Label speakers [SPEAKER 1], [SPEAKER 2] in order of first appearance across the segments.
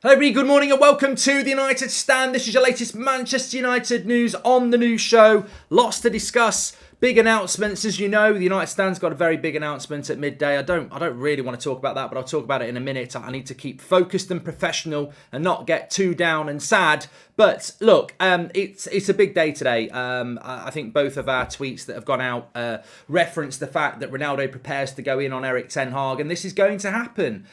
[SPEAKER 1] Hello everybody, good morning and welcome to the United Stand. This is your latest Manchester United news on the news show. Lots to discuss. Big announcements, as you know. The United Stand's got a very big announcement at midday. I don't really want to talk about that, but I'll talk about it in a minute. I need to keep focused and professional and not get too down and sad. But look, it's a big day today. I think both of our tweets that have gone out reference the fact that Ronaldo prepares to go in on Erik ten Hag, and this is going to happen.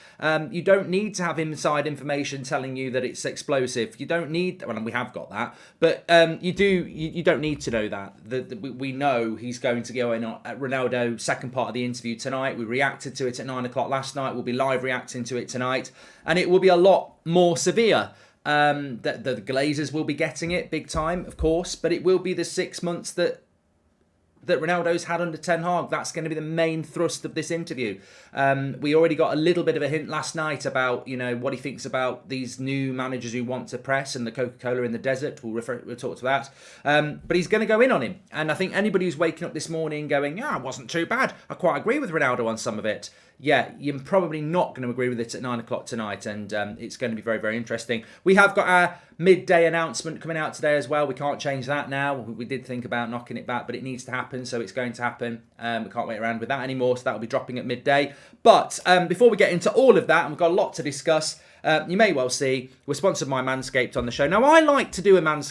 [SPEAKER 1] You don't need to have inside information telling you that it's explosive. You don't need. Well, we have got that, but you don't need to know that. We know he's going to go in at Ronaldo second part of the interview tonight. We reacted to it at 9 o'clock last night. We'll be live reacting to it tonight, and it will be a lot more severe. The Glazers will be getting it big time, of course, but it will be the 6 months that Ronaldo's had under Ten Hag. That's going to be the main thrust of this interview. We already got a little bit of a hint last night about, what he thinks about these new managers who want to press and the Coca-Cola in the desert. We'll talk to that. But he's going to go in on him. And I think anybody who's waking up this morning going, it wasn't too bad. I quite agree with Ronaldo on some of it. Yeah, you're probably not going to agree with it at 9 o'clock tonight, and it's going to be very, very interesting. We have got our midday announcement coming out today as well. We can't change that now. We did think about knocking it back, but it needs to happen, so it's going to happen. We can't wait around with that anymore, so that'll be dropping at midday. But before we get into all of that, and we've got a lot to discuss, you may well see we're sponsored by Manscaped on the show. Now, I like to do my own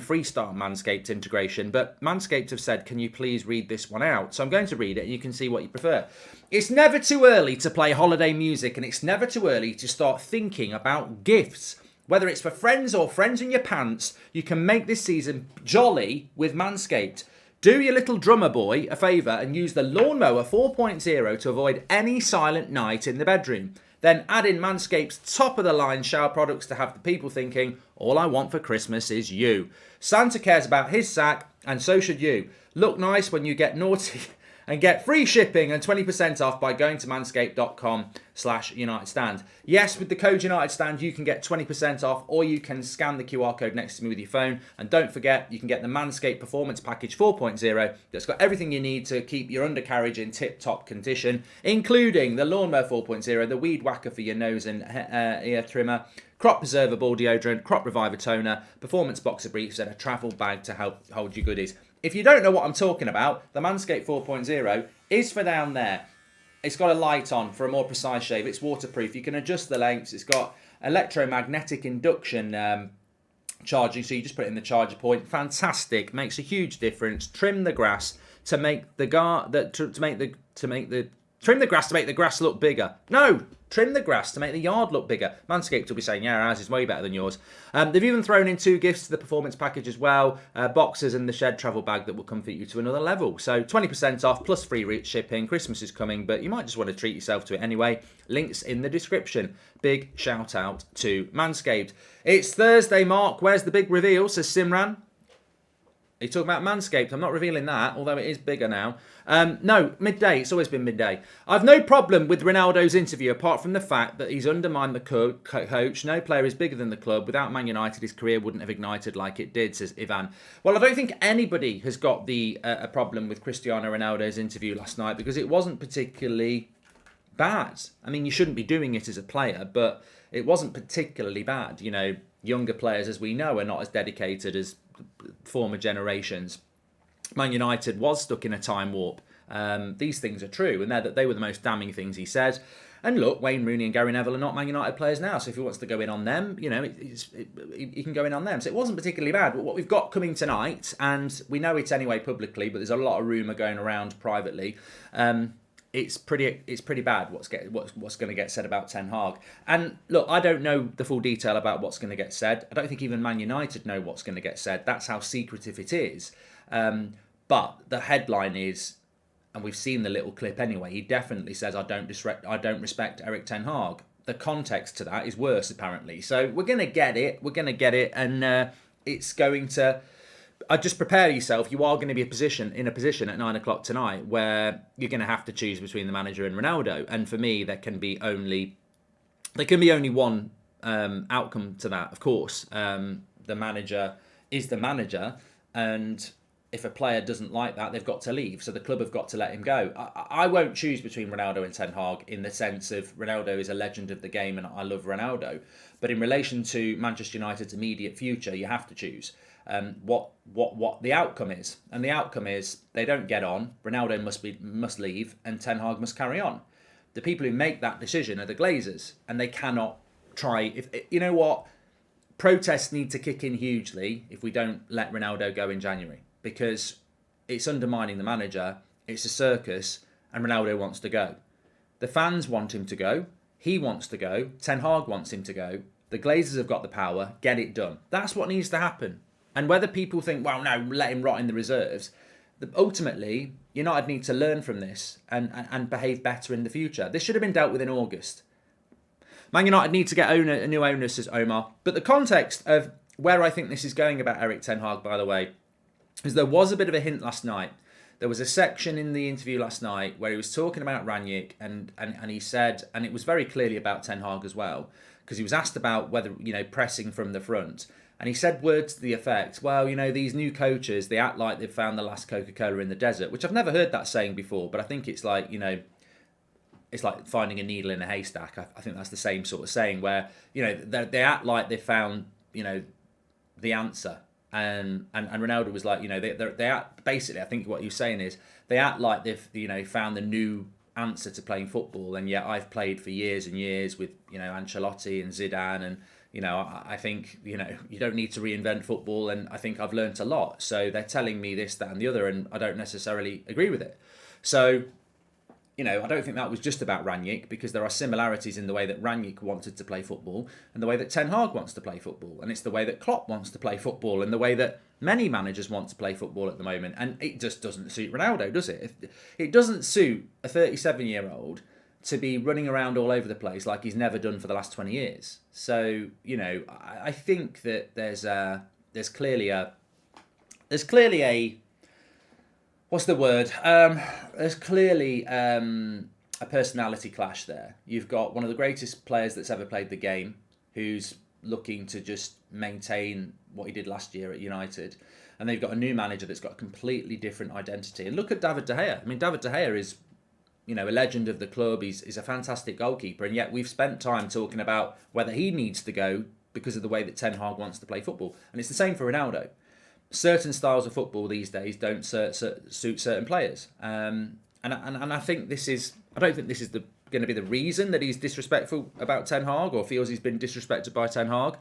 [SPEAKER 1] freestyle Manscaped integration, but Manscaped have said, can you please read this one out? So I'm going to read it, and you can see what you prefer. It's never too early to play holiday music, and it's never too early to start thinking about gifts. Whether it's for friends or friends in your pants, you can make this season jolly with Manscaped. Do your little drummer boy a favour and use the Lawnmower 4.0 to avoid any silent night in the bedroom. Then add in Manscaped's top-of-the-line shower products to have the people thinking, all I want for Christmas is you. Santa cares about his sack, and so should you. Look nice when you get naughty and get free shipping and 20% off by going to manscaped.com/UnitedStand. Yes, with the code UnitedStand, you can get 20% off, or you can scan the QR code next to me with your phone. And don't forget, you can get the Manscaped Performance Package 4.0 that's got everything you need to keep your undercarriage in tip-top condition, including the Lawnmower 4.0, the Weed Whacker for your nose and ear trimmer, Crop Preserver Ball Deodorant, Crop Reviver Toner, Performance Boxer Briefs, and a travel bag to help hold your goodies. If you don't know what I'm talking about, the Manscaped 4.0 is for down there. It's got a light on for a more precise shave. It's waterproof. You can adjust the lengths. It's got electromagnetic induction charging, so you just put it in the charger point. Fantastic. Makes a huge difference. Trim the grass to make the grass look bigger. No, trim the grass to make the yard look bigger. Manscaped will be saying, yeah, ours is way better than yours. They've even thrown in 2 gifts to the performance package as well. Boxers and the Shed travel bag that will comfort you to another level. So 20% off plus free shipping. Christmas is coming, but you might just want to treat yourself to it anyway. Links in the description. Big shout out to Manscaped. It's Thursday, Mark. Where's the big reveal, says Simran. Are you talking about Manscaped? I'm not revealing that, although it is bigger now. No, midday. It's always been midday. I've no problem with Ronaldo's interview, apart from the fact that he's undermined the coach. No player is bigger than the club. Without Man United, his career wouldn't have ignited like it did, says Ivan. Well, I don't think anybody has got a problem with Cristiano Ronaldo's interview last night, because it wasn't particularly bad. I mean, you shouldn't be doing it as a player, but it wasn't particularly bad. Younger players, as we know, are not as dedicated as former generations. Man United was stuck in a time warp. These things are true, and they were the most damning things he said. And look, Wayne Rooney and Gary Neville are not Man United players now, so if he wants to go in on them, he can go in on them. So it wasn't particularly bad. But what we've got coming tonight, and we know it anyway publicly, but there's a lot of rumour going around privately. It's pretty bad what's going to get said about Ten Hag. And look, I don't know the full detail about what's going to get said. I don't think even Man United know what's going to get said. That's how secretive it is. But the headline is, and we've seen the little clip anyway, he definitely says, I don't respect Erik ten Hag. The context to that is worse, apparently. So we're going to get it. And it's going to... just prepare yourself. You are going to be in a position at 9 o'clock tonight where you're going to have to choose between the manager and Ronaldo. And for me, there can be only one outcome to that. Of course, the manager is the manager, and if a player doesn't like that, they've got to leave. So the club have got to let him go. I won't choose between Ronaldo and Ten Hag in the sense of Ronaldo is a legend of the game and I love Ronaldo. But in relation to Manchester United's immediate future, you have to choose what the outcome is. And the outcome is they don't get on, Ronaldo must leave, and Ten Hag must carry on. The people who make that decision are the Glazers, and they cannot try. If you know what, protests need to kick in hugely if we don't let Ronaldo go in January, because it's undermining the manager. It's a circus, and Ronaldo wants to go. The fans want him to go. He wants to go. Ten Hag wants him to go. The Glazers have got the power. Get it done. That's what needs to happen. And whether people think, well, no, let him rot in the reserves, ultimately, United need to learn from this and behave better in the future. This should have been dealt with in August. Man United need to get a new owner, says Omar. But the context of where I think this is going about Erik Ten Hag, by the way, is there was a bit of a hint last night. There was a section in the interview last night where he was talking about Rangnick and he said, and it was very clearly about Ten Hag as well, because he was asked about whether, pressing from the front. And he said words to the effect, well, these new coaches, they act like they've found the last Coca-Cola in the desert, which I've never heard that saying before, but I think it's like, it's like finding a needle in a haystack. I think that's the same sort of saying where, they act like they've found, the answer. And Ronaldo was like, they act, basically, I think what he was saying is they act like they've, found the new answer to playing football. And yet I've played for years and years with, Ancelotti and Zidane. And, I think, you don't need to reinvent football. And I think I've learnt a lot. So they're telling me this, that and the other. And I don't necessarily agree with it. So, I don't think that was just about Rangnick, because there are similarities in the way that Rangnick wanted to play football and the way that Ten Hag wants to play football. And it's the way that Klopp wants to play football and the way that many managers want to play football at the moment. And it just doesn't suit Ronaldo, does it? It doesn't suit a 37-year-old to be running around all over the place like he's never done for the last 20 years. So, I think that there's clearly a what's the word? There's clearly a personality clash there. You've got one of the greatest players that's ever played the game, who's looking to just maintain what he did last year at United. And they've got a new manager that's got a completely different identity. And look at David De Gea. I mean, David De Gea is, a legend of the club. He's a fantastic goalkeeper. And yet we've spent time talking about whether he needs to go because of the way that Ten Hag wants to play football. And it's the same for Ronaldo. Certain styles of football these days don't suit certain players, and I think this is. I don't think this is going to be the reason that he's disrespectful about Ten Hag or feels he's been disrespected by Ten Hag,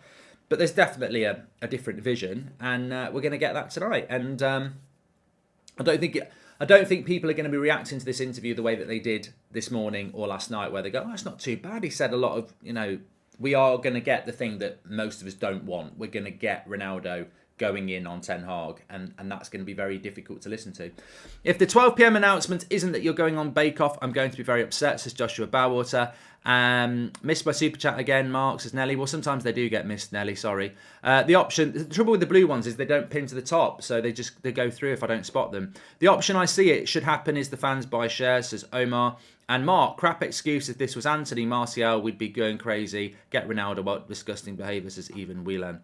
[SPEAKER 1] but there's definitely a different vision, and we're going to get that tonight. And I don't think people are going to be reacting to this interview the way that they did this morning or last night, where they go, "Oh, it's not too bad." He said a lot of, we are going to get the thing that most of us don't want. We're going to get Ronaldo going in on Ten Hag, and that's going to be very difficult to listen to. If the 12 p.m. announcement isn't that you're going on Bake Off, I'm going to be very upset, says Joshua Bowater. Missed by Super Chat again, Mark, says Nelly. Well, sometimes they do get missed, Nelly, sorry. The trouble with the blue ones is they don't pin to the top, so they go through if I don't spot them. The option I see it should happen is the fans buy shares, says Omar. And Mark, crap excuse, if this was Anthony Martial, we'd be going crazy. Get Ronaldo, what disgusting behaviour, says Even Whelan.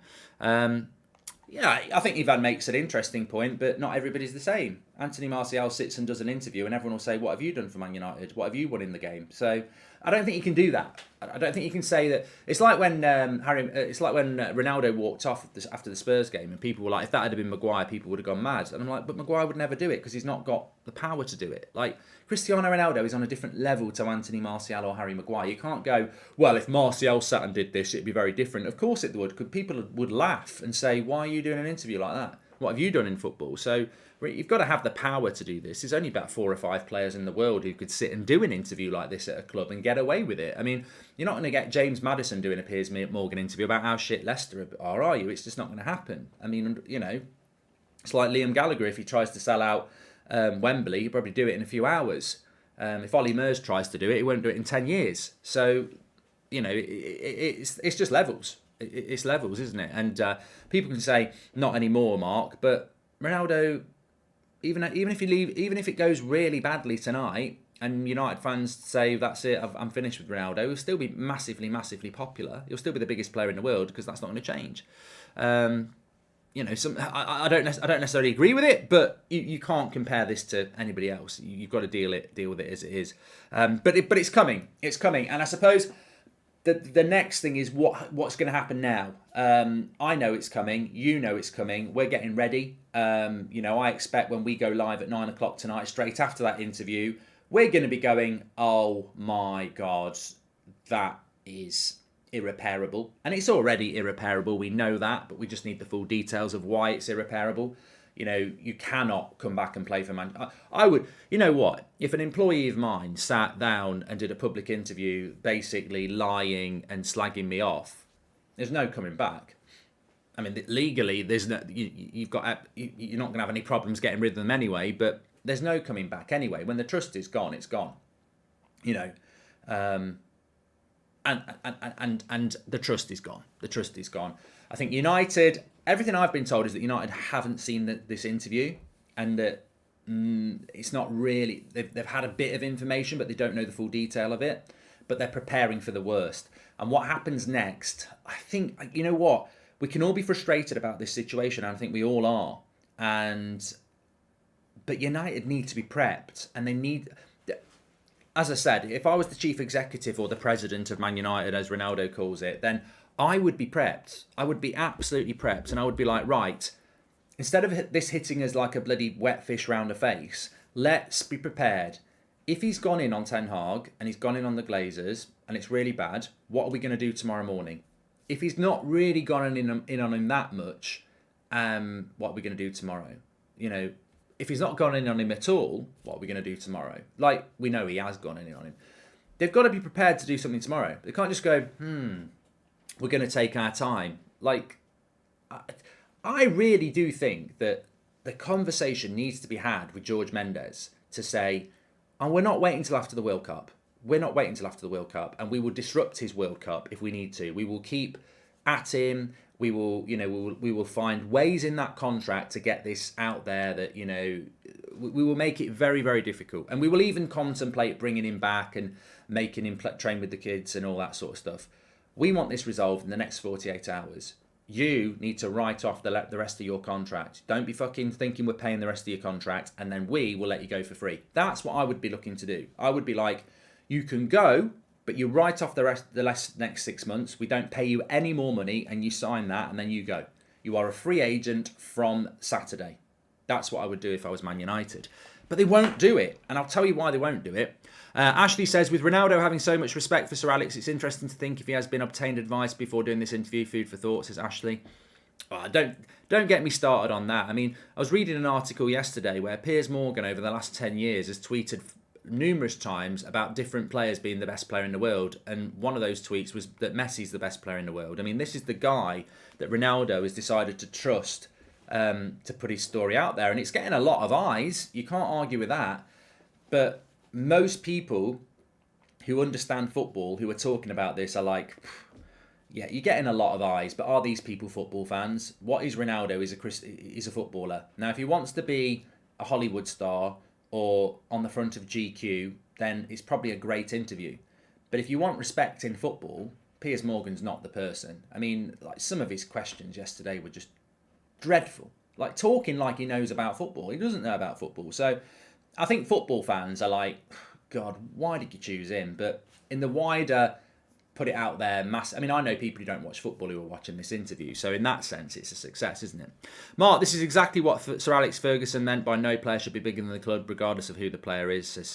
[SPEAKER 1] Yeah, I think Ivan makes an interesting point, but not everybody's the same. Anthony Martial sits and does an interview and everyone will say, what have you done for Man United? What have you won in the game? So I don't think you can do that. I don't think you can say that. It's like when Ronaldo walked off after the Spurs game and people were like, if that had been Maguire, people would have gone mad. And I'm like, but Maguire would never do it because he's not got the power to do it. Like, Cristiano Ronaldo is on a different level to Anthony Martial or Harry Maguire. You can't go, well, if Martial sat and did this, it'd be very different. Of course it would, because people would laugh and say, why are you doing an interview like that? What have you done in football? So you've got to have the power to do this. There's only about 4 or 5 players in the world who could sit and do an interview like this at a club and get away with it. I mean, you're not going to get James Maddison doing a Piers Morgan interview about how shit Leicester are you? It's just not going to happen. I mean, it's like Liam Gallagher. If he tries to sell out Wembley, he'll probably do it in a few hours. If Ollie Mers tries to do it, he won't do it in 10 years. So, it's just levels. It's levels, isn't it? And people can say, not anymore, Mark, but Ronaldo, even if it goes really badly tonight and United fans say, that's it, I'm finished with Ronaldo, he'll still be massively, massively popular. He'll still be the biggest player in the world because that's not going to change. you know, I don't necessarily agree with it, but you can't compare this to anybody else. You've got to deal with it as it is. But it's coming. It's coming, and I suppose the next thing is what's going to happen now. I know it's coming. You know it's coming. We're getting ready. You know, I expect when we go live at 9 o'clock tonight, straight after that interview, we're going to be going, oh my God, that is irreparable. And it's already irreparable. We know that, but we just need the full details of why it's irreparable. You know, you cannot come back and play for Man. I would, you know what? If an employee of mine sat down and did a public interview, basically lying and slagging me off, there's no coming back. I mean, legally, there's no. You're not going to have any problems getting rid of them anyway. But there's no coming back anyway. When the trust is gone, it's gone. You know, and the trust is gone. The trust is gone. I think United. Everything I've been told is that United haven't seen this interview, and that it's not really. They've had a bit of information, but they don't know the full detail of it. But they're preparing for the worst. And what happens next? I think, you know what, we can all be frustrated about this situation, and I think we all are. But United need to be prepped, and they need. As I said, if I was the chief executive or the president of Man United, as Ronaldo calls it, then I would be prepped. I would be absolutely prepped. And I would be like, right, instead of this hitting us like a bloody wet fish round the face, let's be prepared. If he's gone in on Ten Hag and he's gone in on the Glazers and it's really bad, what are we going to do tomorrow morning? If he's not really gone in on him that much, what are we going to do tomorrow? You know, if he's not gone in on him at all, what are we going to do tomorrow? Like, we know he has gone in on him. They've got to be prepared to do something tomorrow. They can't just go, we're going to take our time. Like, I really do think that the conversation needs to be had with George Mendes to say, and we're not waiting till after the World Cup. We're not waiting till after the World Cup, and we will disrupt his World Cup if we need to. We will keep at him. We will, you know, we will find ways in that contract to get this out there that, you know, we will make it very, very difficult. And we will even contemplate bringing him back and making him train with the kids and all that sort of stuff. We want this resolved in the next 48 hours. You need to write off the rest of your contract. Don't be fucking thinking we're paying the rest of your contract and then we will let you go for free. That's what I would be looking to do. I would be like, you can go, but you write off the next 6 months. We don't pay you any more money and you sign that and then you go. You are a free agent from Saturday. That's what I would do if I was Man United. But they won't do it. And I'll tell you why they won't do it. Ashley says, with Ronaldo having so much respect for Sir Alex, it's interesting to think if he has been obtained advice before doing this interview. Food for thought, says Ashley. Oh, don't get me started on that. I mean, I was reading an article yesterday where Piers Morgan over the last 10 years has tweeted numerous times about different players being the best player in the world. And one of those tweets was that Messi's the best player in the world. I mean, this is the guy that Ronaldo has decided to trust to put his story out there. And it's getting a lot of eyes. You can't argue with that. But most people who understand football, who are talking about this, are like, yeah, you're getting a lot of eyes, but are these people football fans? What is Ronaldo? He's a footballer. Now, if he wants to be a Hollywood star or on the front of GQ, then it's probably a great interview. But if you want respect in football, Piers Morgan's not the person. I mean, like, some of his questions yesterday were just dreadful. Like, talking like he knows about football. He doesn't know about football. So I think football fans are like, God, why did you choose him? But in the wider, put it out there, I mean, I know people who don't watch football who are watching this interview. So in that sense, it's a success, isn't it? Mark, this is exactly what Sir Alex Ferguson meant by no player should be bigger than the club, regardless of who the player is, says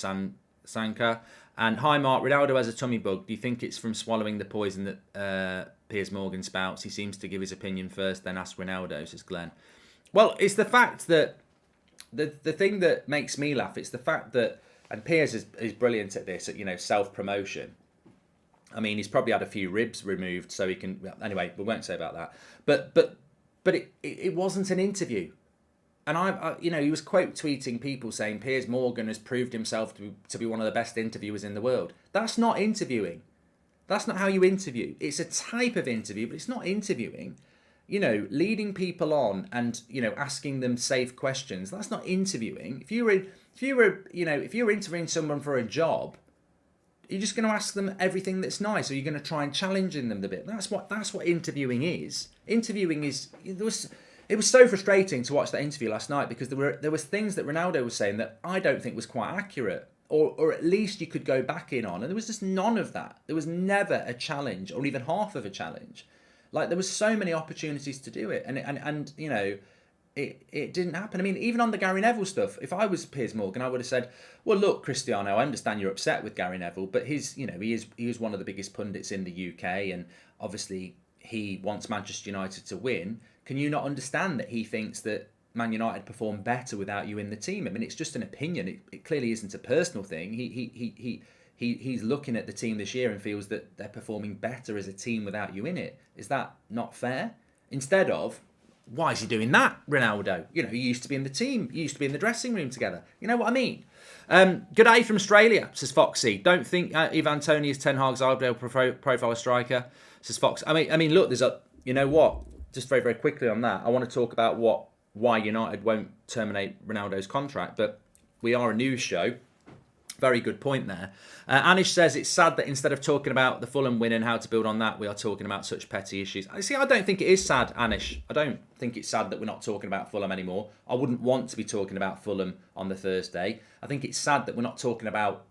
[SPEAKER 1] Sanka. And hi, Mark, Ronaldo has a tummy bug. Do you think it's from swallowing the poison that Piers Morgan spouts? He seems to give his opinion first, then ask Ronaldo, says Glenn. Well, it's the fact that the thing that makes me laugh, it's the fact that, and Piers is brilliant at this, at, you know, self-promotion. I mean, he's probably had a few ribs removed, so he can. Well, anyway, we won't say about that. But it wasn't an interview, and I you know, he was quote tweeting people saying Piers Morgan has proved himself to be one of the best interviewers in the world. That's not interviewing. That's not how you interview. It's a type of interview, but it's not interviewing. You know, leading people on and, you know, asking them safe questions. That's not interviewing. If you were interviewing someone for a job, you're just going to ask them everything that's nice, or you're going to try and challenge them a bit. That's what interviewing is. Interviewing is, It was so frustrating to watch that interview last night because there was things that Ronaldo was saying that I don't think was quite accurate, or at least you could go back in on, and there was just none of that. There was never a challenge, or even half of a challenge. Like, there was so many opportunities to do it, and you know, it didn't happen. I mean, even on the Gary Neville stuff, if I was Piers Morgan, I would have said, well, look, Cristiano, I understand you're upset with Gary Neville, but he is one of the biggest pundits in the UK, and obviously he wants Manchester United to win. Can you not understand that he thinks that Man United perform better without you in the team? I mean, it's just an opinion. It clearly isn't a personal thing. He's looking at the team this year and feels that they're performing better as a team without you in it. Is that not fair? Instead of, why is he doing that, Ronaldo? You know, he used to be in the team. You used to be in the dressing room together. You know what I mean? Good day from Australia, says Foxy. Don't think Ivan Toney is Ten Hag's ideal profile striker, says Fox. I mean, look, you know what? Just very, very quickly on that, I want to talk about why United won't terminate Ronaldo's contract, but we are a news show. Very good point there. Anish says it's sad that instead of talking about the Fulham win and how to build on that, we are talking about such petty issues. See, I don't think it is sad, Anish. I don't think it's sad that we're not talking about Fulham anymore. I wouldn't want to be talking about Fulham on the Thursday. I think it's sad that we're not talking about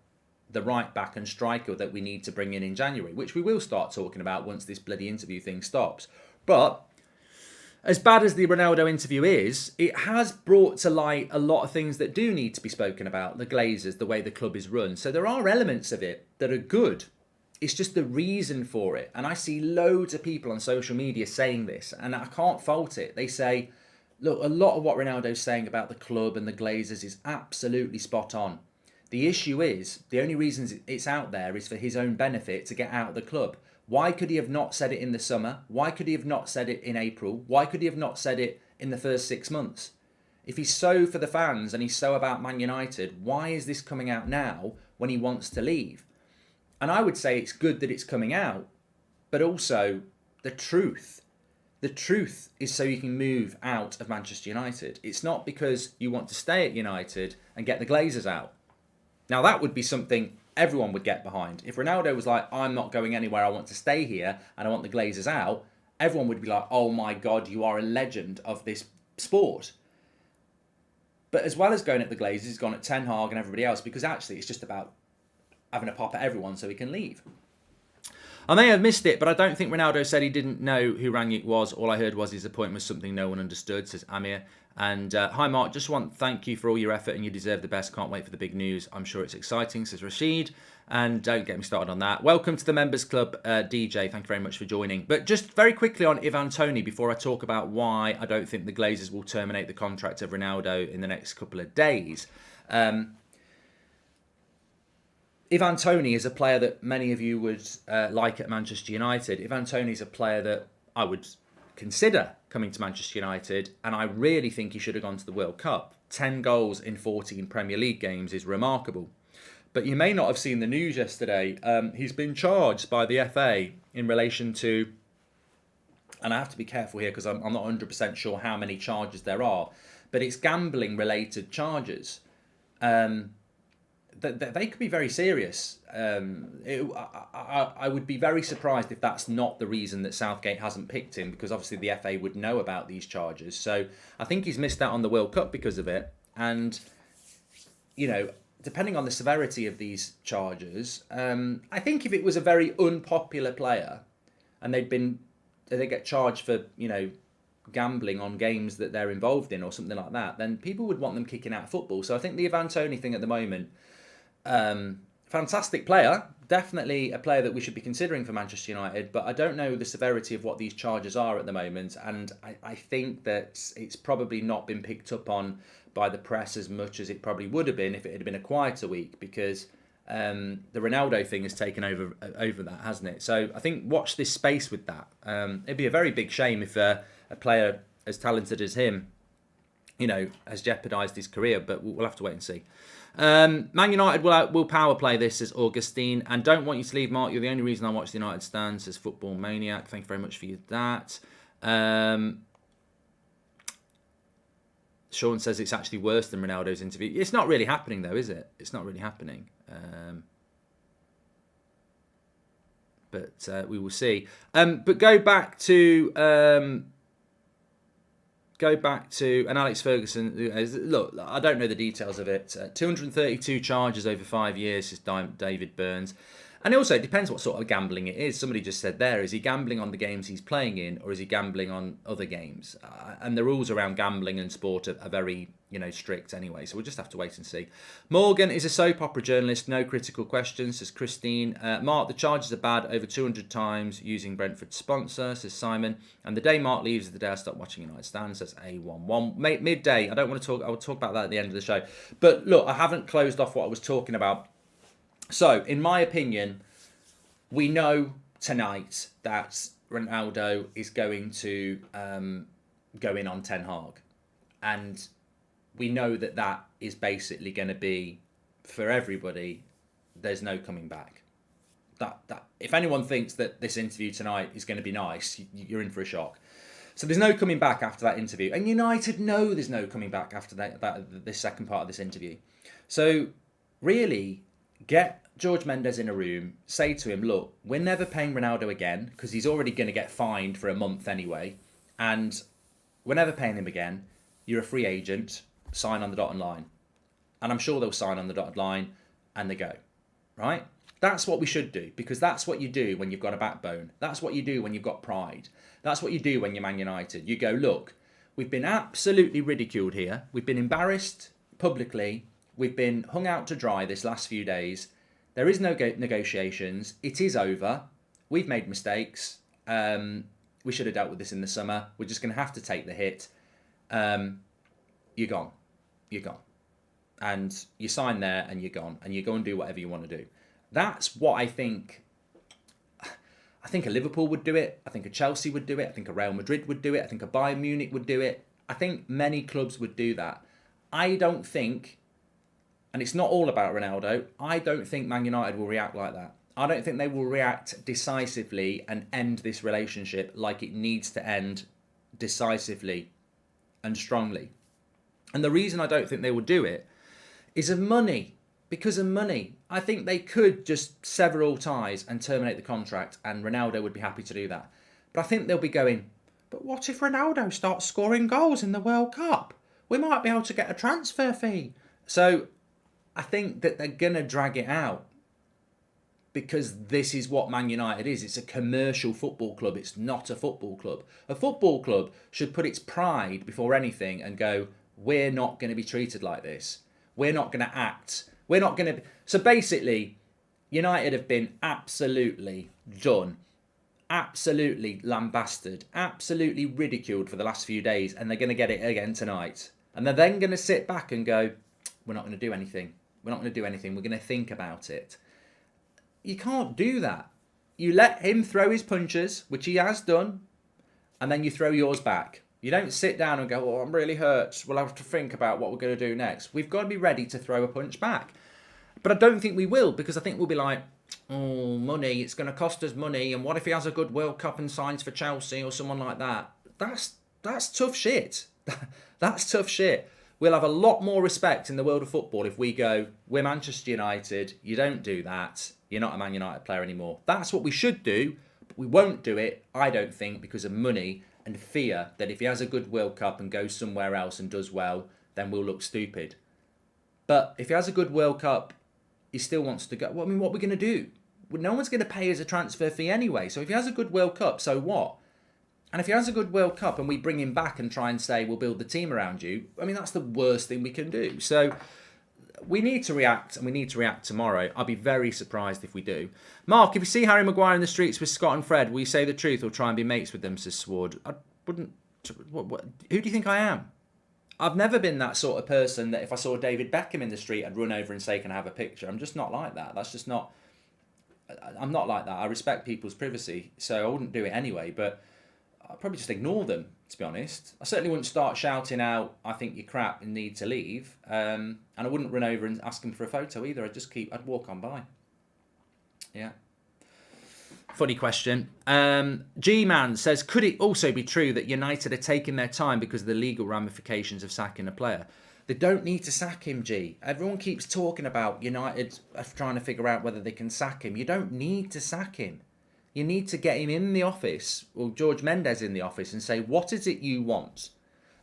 [SPEAKER 1] the right back and striker that we need to bring in January, which we will start talking about once this bloody interview thing stops. But as bad as the Ronaldo interview is, it has brought to light a lot of things that do need to be spoken about. The Glazers, the way the club is run. So there are elements of it that are good. It's just the reason for it. And I see loads of people on social media saying this, and I can't fault it. They say, look, a lot of what Ronaldo's saying about the club and the Glazers is absolutely spot on. The issue is, the only reason it's out there is for his own benefit to get out of the club. Why could he have not said it in the summer? Why could he have not said it in April? Why could he have not said it in the first 6 months? If he's so for the fans and he's so about Man United, why is this coming out now when he wants to leave? And I would say it's good that it's coming out, but also the truth. The truth is so you can move out of Manchester United. It's not because you want to stay at United and get the Glazers out. Now, that would be something everyone would get behind. If Ronaldo was like, I'm not going anywhere, I want to stay here and I want the Glazers out, everyone would be like, oh my God, you are a legend of this sport. But as well as going at the Glazers, he's gone at Ten Hag and everybody else, because actually it's just about having a pop at everyone so he can leave. I may have missed it, but I don't think Ronaldo said he didn't know who Rangnick was. All I heard was his appointment was something no one understood, says Amir. And hi, Mark. Just want to thank you for all your effort and you deserve the best. Can't wait for the big news. I'm sure it's exciting, says Rashid. And don't get me started on that. Welcome to the Members Club, DJ. Thank you very much for joining. But just very quickly on Ivan Toney before I talk about why I don't think the Glazers will terminate the contract of Ronaldo in the next couple of days. Ivan Toney is a player that many of you would like at Manchester United. Ivan Toney is a player that I would consider coming to Manchester United, and I really think he should have gone to the World Cup. 10 goals in 14 Premier League games is remarkable. But you may not have seen the news yesterday. He's been charged by the FA in relation to, and I have to be careful here because I'm not 100% sure how many charges there are, but it's gambling-related charges. They could be very serious. I would be very surprised if that's not the reason that Southgate hasn't picked him, because obviously the FA would know about these charges. So I think he's missed out on the World Cup because of it. And, you know, depending on the severity of these charges, I think if it was a very unpopular player and they get charged for, you know, gambling on games that they're involved in or something like that, then people would want them kicking out of football. So I think the Ivan Toney thing at the moment, fantastic player, definitely a player that we should be considering for Manchester United, but I don't know the severity of what these charges are at the moment, and I think that it's probably not been picked up on by the press as much as it probably would have been if it had been a quieter week, because the Ronaldo thing has taken over that, hasn't it? So I think watch this space with that. It'd be a very big shame if a player as talented as him, you know, has jeopardised his career, but we'll have to wait and see. Man United will power play this, says Augustine, and don't want you to leave, Mark. You're the only reason I watch the United stand, says Football Maniac. Thank you very much for that. Sean says it's actually worse than Ronaldo's interview. It's not really happening though, is it? It's not really happening. But we will see. But go back to go back to, and Alex Ferguson, look, I don't know the details of it. 232 charges over 5 years, says David Burns. And also, it depends what sort of gambling it is. Somebody just said there, is he gambling on the games he's playing in, or is he gambling on other games? And the rules around gambling and sport are very, strict anyway. So we'll just have to wait and see. Morgan is a soap opera journalist, no critical questions, says Christine. Mark, the charges are bad, over 200 times using Brentford's sponsor, says Simon. And the day Mark leaves is the day I stop watching United Stand, says A11. Midday, I don't want to talk, I will talk about that at the end of the show. But look, I haven't closed off what I was talking about. So, in my opinion, we know tonight that Ronaldo is going to go in on Ten Hag. And we know that that is basically going to be, for everybody, there's no coming back. That if anyone thinks that this interview tonight is going to be nice, you're in for a shock. So there's no coming back after that interview. And United know there's no coming back after this second part of this interview. So, really, get George Mendes in a room, say to him, look, we're never paying Ronaldo again, because he's already going to get fined for a month anyway, and we're never paying him again. You're a free agent, sign on the dotted line. And I'm sure they'll sign on the dotted line, and they go, right? That's what we should do, because that's what you do when you've got a backbone. That's what you do when you've got pride. That's what you do when you're Man United. You go, look, we've been absolutely ridiculed here. We've been embarrassed publicly. We've been hung out to dry this last few days. There is no negotiations. It is over. We've made mistakes. We should have dealt with this in the summer. We're just going to have to take the hit. You're gone. You're gone. And you sign there and you're gone. And you go and do whatever you want to do. That's what I think. I think a Liverpool would do it. I think a Chelsea would do it. I think a Real Madrid would do it. I think a Bayern Munich would do it. I think many clubs would do that. I don't think... And it's not all about Ronaldo. I don't think Man United will react like that. I don't think they will react decisively and end this relationship like it needs to end decisively and strongly. And the reason I don't think they will do it is of money. Because of money. I think they could just sever all ties and terminate the contract, and Ronaldo would be happy to do that. But I think they'll be going, but what if Ronaldo starts scoring goals in the World Cup? We might be able to get a transfer fee. So I think that they're going to drag it out, because this is what Man United is. It's a commercial football club. It's not a football club. A football club should put its pride before anything and go, we're not going to be treated like this. We're not going to act. We're not going to... So basically, United have been absolutely done, absolutely lambasted, absolutely ridiculed for the last few days, and they're going to get it again tonight. And they're then going to sit back and go, we're not going to do anything. We're not going to do anything. We're going to think about it. You can't do that. You let him throw his punches, which he has done, and then you throw yours back. You don't sit down and go, oh, I'm really hurt. We'll have to think about what we're going to do next. We've got to be ready to throw a punch back. But I don't think we will, because I think we'll be like, oh, money, it's going to cost us money. And what if he has a good World Cup and signs for Chelsea or someone like that? That's tough shit. That's tough shit. We'll have a lot more respect in the world of football if we go, we're Manchester United, you don't do that, you're not a Man United player anymore. That's what we should do, but we won't do it, I don't think, because of money and fear that if he has a good World Cup and goes somewhere else and does well, then we'll look stupid. But if he has a good World Cup, he still wants to go. Well, I mean, what are we going to do? Well, no one's going to pay us a transfer fee anyway, so if he has a good World Cup, so what? And if he has a good World Cup and we bring him back and try and say, we'll build the team around you, I mean, that's the worst thing we can do. So we need to react, and we need to react tomorrow. I'll be very surprised if we do. Mark, if you see Harry Maguire in the streets with Scott and Fred, will you say the truth or try and be mates with them, says Sword? I wouldn't... Who do you think I am? I've never been that sort of person that if I saw David Beckham in the street, I'd run over and say, can I have a picture? I'm just not like that. That's just not... I'm not like that. I respect people's privacy, so I wouldn't do it anyway, but... I'd probably just ignore them, to be honest. I certainly wouldn't start shouting out, I think you're crap and need to leave. And I wouldn't run over and ask them for a photo either. I'd walk on by. Yeah. Funny question. G-Man says, could it also be true that United are taking their time because of the legal ramifications of sacking a player? They don't need to sack him, G. Everyone keeps talking about United trying to figure out whether they can sack him. You don't need to sack him. You need to get him in the office, or George Mendes in the office, and say, what is it you want?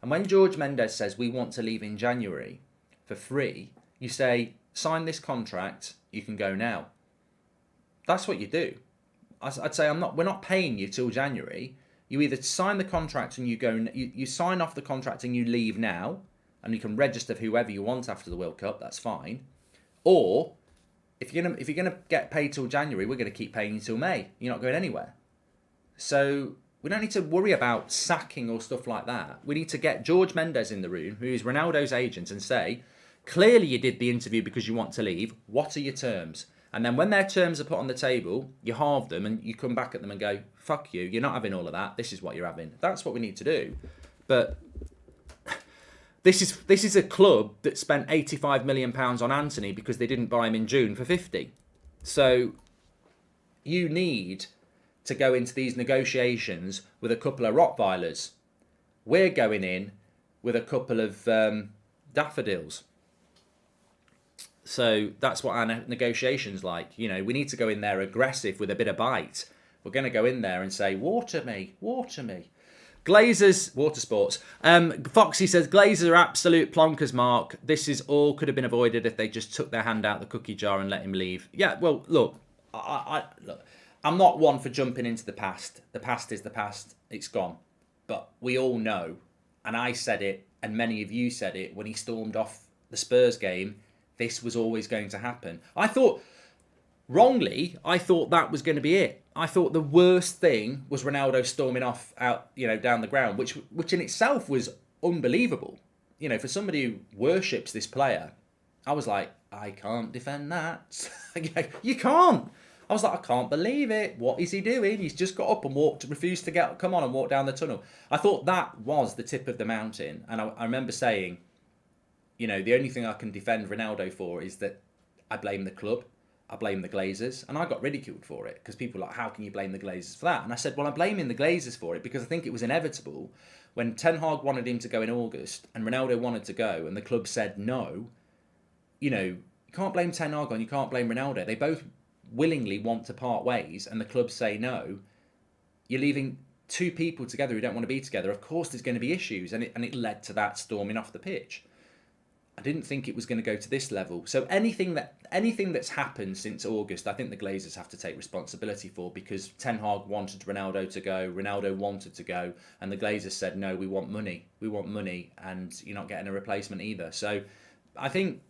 [SPEAKER 1] And when George Mendes says we want to leave in January for free, you say, sign this contract, you can go now. That's what you do. I'd say we're not paying you till January. You either sign the contract and you sign off the contract and you leave now, and you can register for whoever you want after the World Cup, that's fine. Or if you're gonna get paid till January, we're gonna keep paying you till May. You're not going anywhere. So we don't need to worry about sacking or stuff like that. We need to get George Mendes in the room, who is Ronaldo's agent, and say, clearly you did the interview because you want to leave. What are your terms? And then when their terms are put on the table, you halve them and you come back at them and go, fuck you, you're not having all of that. This is what you're having. That's what we need to do. But this is a club that spent £85 million on Anthony because they didn't buy him in June for 50. So you need to go into these negotiations with a couple of Rottweilers. We're going in with a couple of daffodils. So that's what our negotiation's like. You know, we need to go in there aggressive with a bit of bite. We're going to go in there and say, water me, water me. Glazers, water sports. Foxy says, Glazers are absolute plonkers, Mark. This is all could have been avoided if they just took their hand out the cookie jar and let him leave. Yeah, well, look, I'm not one for jumping into the past. The past is the past. It's gone. But we all know, and I said it, and many of you said it, when he stormed off the Spurs game, this was always going to happen. I thought that was going to be it. I thought the worst thing was Ronaldo storming off out, down the ground, which in itself was unbelievable. For somebody who worships this player, I was like, I can't defend that. You can't. I was like, I can't believe it. What is he doing? He's just got up and refused to come on and walk down the tunnel. I thought that was the tip of the mountain. And I remember saying, the only thing I can defend Ronaldo for is that I blame the club. I blame the Glazers. And I got ridiculed for it because people were like, how can you blame the Glazers for that? And I said, well, I'm blaming the Glazers for it because I think it was inevitable. When Ten Hag wanted him to go in August and Ronaldo wanted to go and the club said no, you can't blame Ten Hag and you can't blame Ronaldo. They both willingly want to part ways and the club say no. You're leaving two people together who don't want to be together. Of course there's going to be issues, and it led to that storming off the pitch. I didn't think it was going to go to this level. So anything that's happened since August, I think the Glazers have to take responsibility for, because Ten Hag wanted Ronaldo to go, Ronaldo wanted to go, and the Glazers said, no, we want money, and you're not getting a replacement either. So I think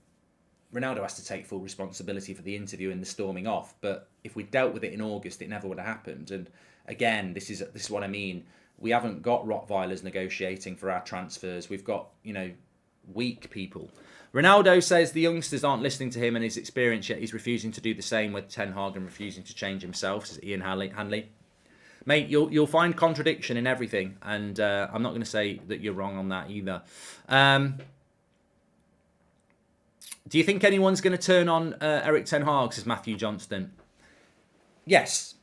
[SPEAKER 1] Ronaldo has to take full responsibility for the interview and the storming off. But if we dealt with it in August, it never would have happened. And again, this is what I mean. We haven't got Rottweilers negotiating for our transfers. We've got, weak people. Ronaldo says the youngsters aren't listening to him and his experience, yet he's refusing to do the same with Ten Hag and refusing to change himself, says Ian Hanley. Mate, you'll find contradiction in everything, and I'm not going to say that you're wrong on that either. Do you think anyone's going to turn on Eric Ten Hag, says Matthew Johnston? Yes.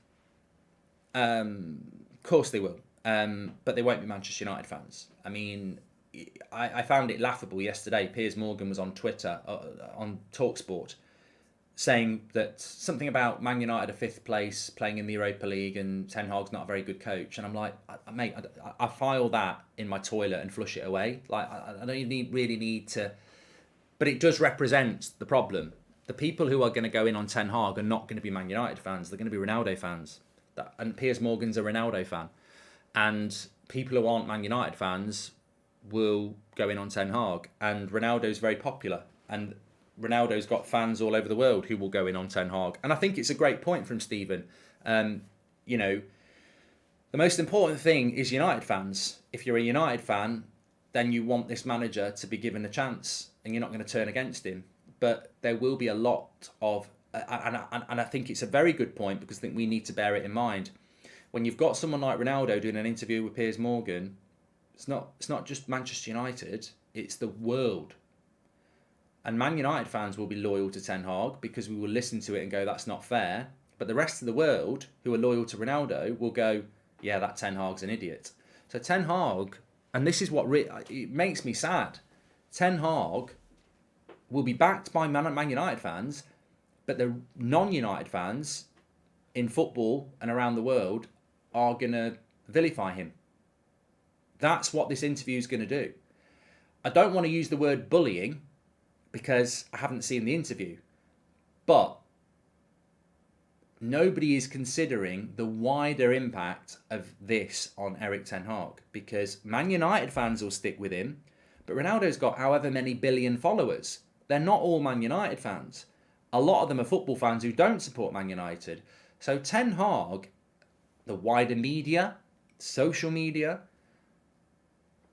[SPEAKER 1] Of course they will. But they won't be Manchester United fans. I mean, I found it laughable yesterday. Piers Morgan was on Twitter, on TalkSport, saying that something about Man United are 5th place, playing in the Europa League, and Ten Hag's not a very good coach. And I'm like, mate, I file that in my toilet and flush it away. Like, I don't even really need to. But it does represent the problem. The people who are going to go in on Ten Hag are not going to be Man United fans. They're going to be Ronaldo fans. And Piers Morgan's a Ronaldo fan. And people who aren't Man United fans will go in on Ten Hag, and Ronaldo's very popular, and Ronaldo's got fans all over the world who will go in on Ten Hag. And I think it's a great point from Stephen. The most important thing is United fans. If you're a United fan, then you want this manager to be given a chance, and you're not going to turn against him. But there will be a lot of, and I think it's a very good point, because I think we need to bear it in mind. When you've got someone like Ronaldo doing an interview with Piers Morgan, it's not just Manchester United, it's the world. And Man United fans will be loyal to Ten Hag because we will listen to it and go, that's not fair. But the rest of the world who are loyal to Ronaldo will go, yeah, that Ten Hag's an idiot. So Ten Hag, and this is what it makes me sad, Ten Hag will be backed by Man United fans, but the non-United fans in football and around the world are going to vilify him. That's what this interview is going to do. I don't want to use the word bullying because I haven't seen the interview, but nobody is considering the wider impact of this on Erik ten Hag, because Man United fans will stick with him, but Ronaldo's got however many billion followers. They're not all Man United fans. A lot of them are football fans who don't support Man United. So Ten Hag, the wider media, social media,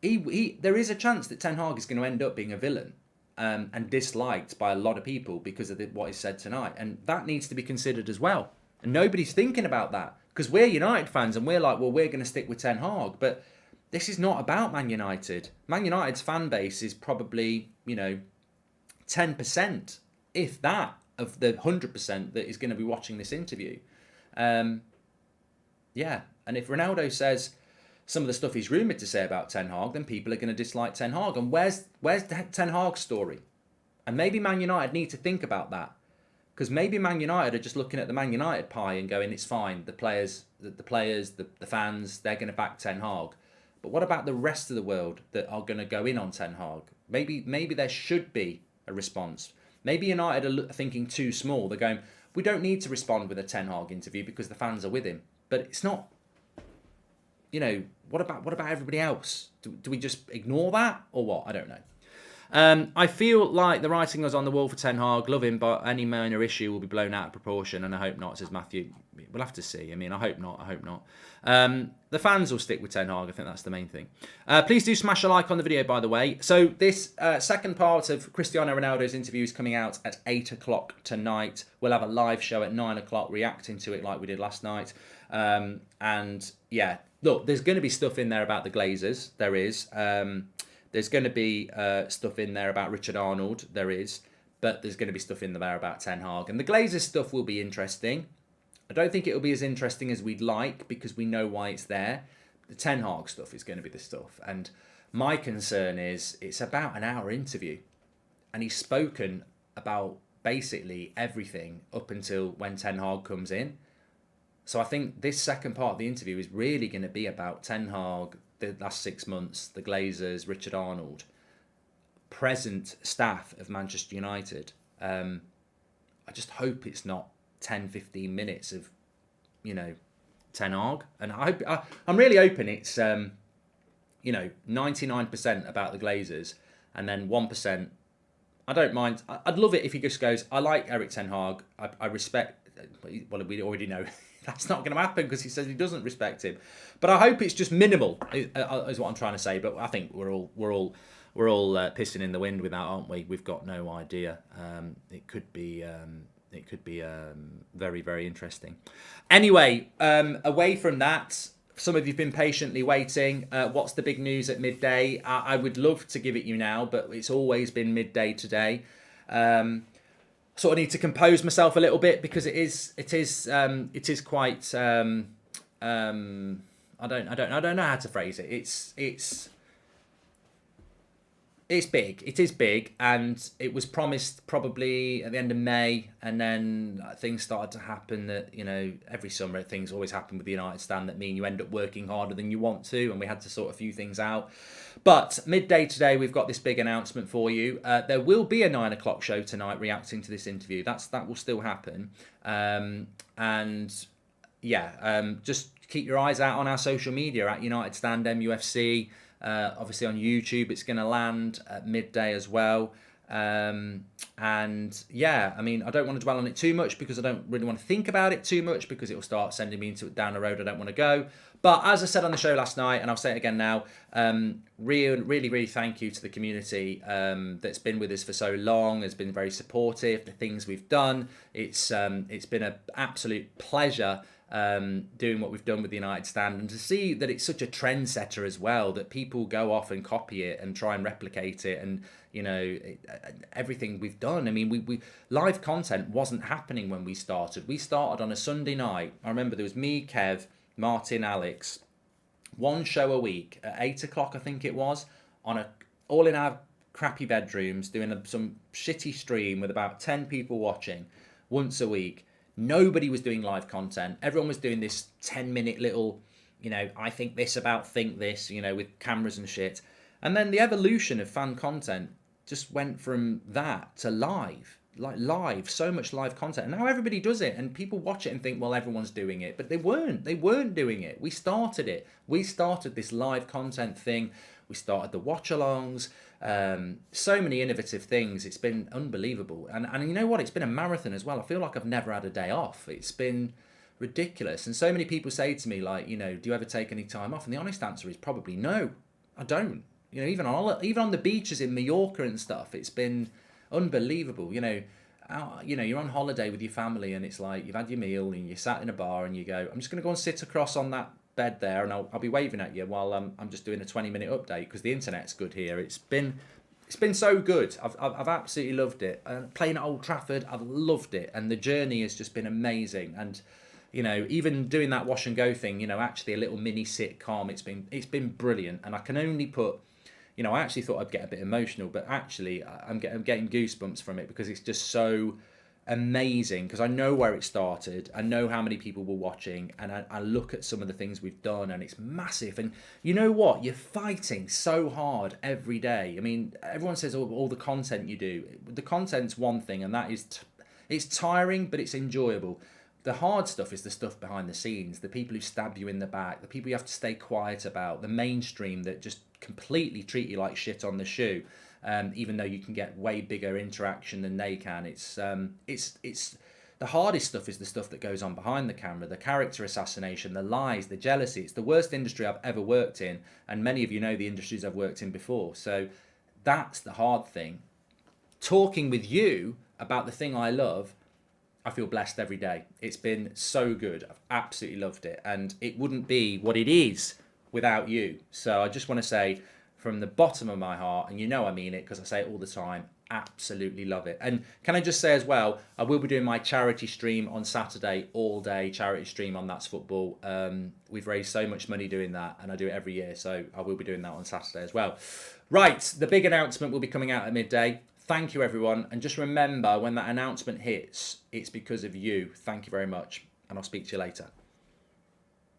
[SPEAKER 1] there is a chance that Ten Hag is going to end up being a villain and disliked by a lot of people because of what is said tonight. And that needs to be considered as well. And nobody's thinking about that because we're United fans and we're like, well, we're going to stick with Ten Hag. But this is not about Man United. Man United's fan base is probably, 10%, if that, of the 100% that is going to be watching this interview. And if Ronaldo says some of the stuff he's rumoured to say about Ten Hag, then people are going to dislike Ten Hag. And where's Ten Hag's story? And maybe Man United need to think about that. Because maybe Man United are just looking at the Man United pie and going, it's fine. The players, the fans, they're going to back Ten Hag. But what about the rest of the world that are going to go in on Ten Hag? Maybe there should be a response. Maybe United are thinking too small. They're going, we don't need to respond with a Ten Hag interview because the fans are with him. But it's not, what about everybody else? Do we just ignore that or what? I don't know. I feel like the writing was on the wall for Ten Hag. Love him, but any minor issue will be blown out of proportion, and I hope not, says Matthew. We'll have to see. I mean, I hope not. The fans will stick with Ten Hag. I think that's the main thing. Please do smash a like on the video, by the way. So this second part of Cristiano Ronaldo's interview is coming out at 8 o'clock tonight. We'll have a live show at 9 o'clock reacting to it like we did last night. And yeah, look, there's going to be stuff in there about the Glazers. There is. There's going to be stuff in there about Richard Arnold. There is. But there's going to be stuff in there about Ten Hag. And the Glazers stuff will be interesting. I don't think it'll be as interesting as we'd like because we know why it's there. The Ten Hag stuff is going to be the stuff. And my concern is it's about an hour interview. And he's spoken about basically everything up until when Ten Hag comes in. So I think this second part of the interview is really going to be about Ten Hag, the last 6 months, the Glazers, Richard Arnold, present staff of Manchester United. I just hope it's not 10, 15 minutes of, Ten Hag. And I'm really hoping it's, 99% about the Glazers and then 1%. I don't mind. I'd love it if he just goes, I like Erik ten Hag. I respect, well, we already know that's not going to happen because he says he doesn't respect him. But I hope it's just minimal, is what I'm trying to say. But I think we're all pissing in the wind with that, aren't we? We've got no idea. It could be very, very interesting. Anyway, away from that, some of you've been patiently waiting. What's the big news at midday? I would love to give it you now, but it's always been midday today. Sort of need to compose myself a little bit because it is quite. I don't know how to phrase it. It's big. It is big, and it was promised probably at the end of May, and then things started to happen that, every summer things always happen with the United stand that mean you end up working harder than you want to, and we had to sort a few things out. But midday today, we've got this big announcement for you. There will be a 9 o'clock show tonight reacting to this interview. That will still happen. Just keep your eyes out on our social media at United Stand MUFC. Obviously on YouTube, it's going to land at midday as well. I don't want to dwell on it too much because I don't really want to think about it too much because it will start sending me down a road I don't want to go. But as I said on the show last night, and I'll say it again now, really thank you to the community that's been with us for so long, has been very supportive, the things we've done. It's been an absolute pleasure doing what we've done with the United Stand, and to see that it's such a trendsetter as well, that people go off and copy it and try and replicate it, and everything we've done. I mean, we live content wasn't happening when we started. We started on a Sunday night. I remember there was me, Kev, Martin, Alex, one show a week at 8 o'clock, I think it was, all in our crappy bedrooms, doing some shitty stream with about 10 people watching once a week. Nobody was doing live content. Everyone was doing this 10-minute little, I think this about think this, with cameras and shit. And then the evolution of fan content just went from that to live, like live, so much live content. And now everybody does it, and people watch it and think, well, everyone's doing it, but they weren't. They weren't doing it. We started it. We started this live content thing. We started the watch-alongs. So many innovative things. It's been unbelievable. And you know what? It's been a marathon as well. I feel like I've never had a day off. It's been ridiculous. And so many people say to me, like, you know, do you ever take any time off? And the honest answer is probably no, I don't. You know, even on the beaches in Mallorca and stuff, it's been unbelievable. You know, you're on holiday with your family, and it's like you've had your meal and you're sat in a bar, and you go, I'm just going to go and sit across on that bed there, and I'll be waving at you while I'm just doing a 20-minute update because the internet's good here. It's been so good. I've absolutely loved it. Playing at Old Trafford, I've loved it, and the journey has just been amazing. And you know, even doing that wash and go thing, you know, actually a little mini sitcom, it's been brilliant. And I can only put, you know, I actually thought I'd get a bit emotional, but actually I'm getting goosebumps from it because it's just so amazing, because I know where it started, I know how many people were watching, and I look at some of the things we've done, and it's massive. And you know what, you're fighting so hard every day. I mean, everyone says all the content you do, the content's one thing, and that is it's tiring, but it's enjoyable. The hard stuff is the stuff behind the scenes, the people who stab you in the back, the people you have to stay quiet about, the mainstream that just completely treat you like shit on the shoe, even though you can get way bigger interaction than they can. It's the hardest stuff is the stuff that goes on behind the camera, the character assassination, the lies, the jealousy. It's the worst industry I've ever worked in, and many of you know the industries I've worked in before. So that's the hard thing. Talking with you about the thing I love, I feel blessed every day. It's been so good. I've absolutely loved it. And it wouldn't be what it is without you. So I just want to say from the bottom of my heart, and you know I mean it because I say it all the time, absolutely love it. And can I just say as well, I will be doing my charity stream on Saturday, all day charity stream on That's Football. We've raised so much money doing that, and I do it every year. So I will be doing that on Saturday as well. Right, the big announcement will be coming out at midday. Thank you, everyone. And just remember, when that announcement hits, it's because of you. Thank you very much. And I'll speak to you later.